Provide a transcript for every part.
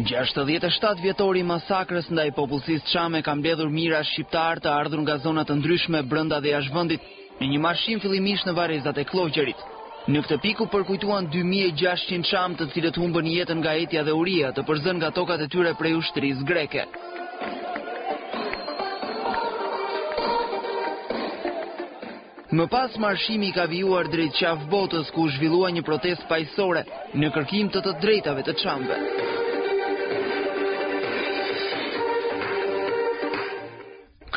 67 vjetori masakrës ndaj popullsisë çame ka mbledhur mijëra shqiptar të ardhur nga zona të ndryshme brenda dhe jashtë vendit në një marshim fillimisht në varrezat e Klloqerit. Në këtë pikë përkujtuan 2600 çam të cilët humbën jetën nga etja dhe uria të përzën nga tokat e tyre prej ushtrisë greke. Më pas marshimi ka vijuar drejt qafbotës ku zhvillua një protestë paqësore në kërkim të drejtave të çamëve.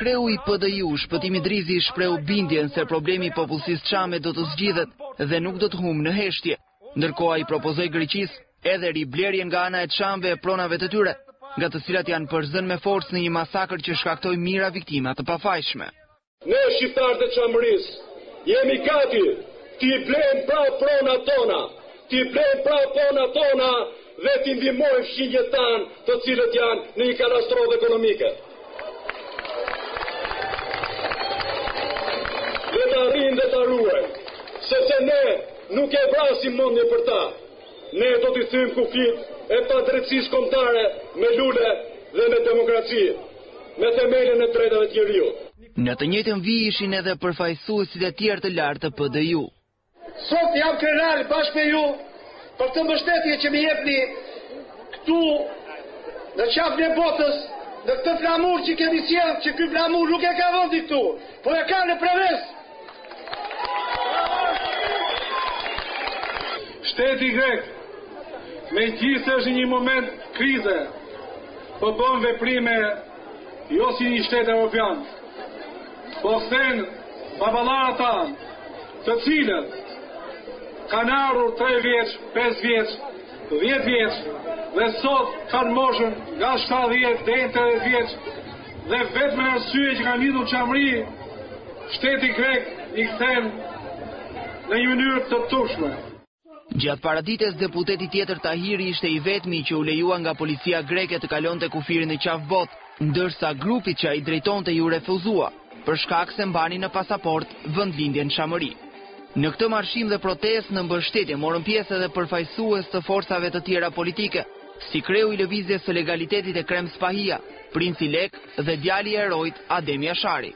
Kreu i PDI-u, Shpëtimi Drizi, shpreu bindjen se problemi i popullsisë çame do të zgjidhet dhe nuk do të humbë në heshtje. Ndërkohë ai propozoi Greqisë edhe riblerjen nga ana e çamëve e pronave të tyre, nga të cilat janë përzënë me forcë në një masakër që shkaktoi mijëra viktima të pafajshme. Ne shqiptarët e çamërisë jemi gati t'i blejmë pra pronat tona, t'i blejmë pra pronat tona dhe t'i ndihmojmë fqinjet tanë të cilët janë në një katastrofë ekonomike. Dhe të arrijnë dhe të ruajnë, sepse ne nuk e vrasim mendjen për ta. Ne do t'i thymë kufit e padrejtësisë kombëtare me lule dhe me demokraci, me themelin e drejtave të njerëzit. Në të njëjtën vijë ishin edhe përfaqësuesit e tjerë të lartë të PDI-u. Sot jam krenar bashkë me ju për të mbështetje që më jepni këtu në qafën e botës, në këtë flamur që kemi sjellë, që ky flamur nuk e ka vendi këtu, por e ka në prevesë. Shteti grek, me gjithë është një moment krize, po bën veprime jo si një shtet evropian, po sen baballarët tanë, të cilët kanë ardhur 3 vjeç, 5 vjeç, 10 vjeç, dhe sot kanë moshën nga 70 deri në 80 vjeç, dhe vetëm arsye që kanë lidhur çamëri, shteti grek i kthen në një mënyrë të tushme. Gjatë paradites deputeti tjetër Tahiri ishte i vetmi që u lejua nga policia greke të kalonte kufirin e qafbot, ndërsa grupi që ai drejtonte ju refuzua, për shkak se mbani në pasaport vendlindjen çamëri. Në këtë marshim dhe protestë në mbështetje morën pjesë edhe përfaqësues të forcave të tjera politike, si kreu i lëvizjes së legalitetit e Krem Spahia, Princi Lek dhe djali i erojt Adem Jashari.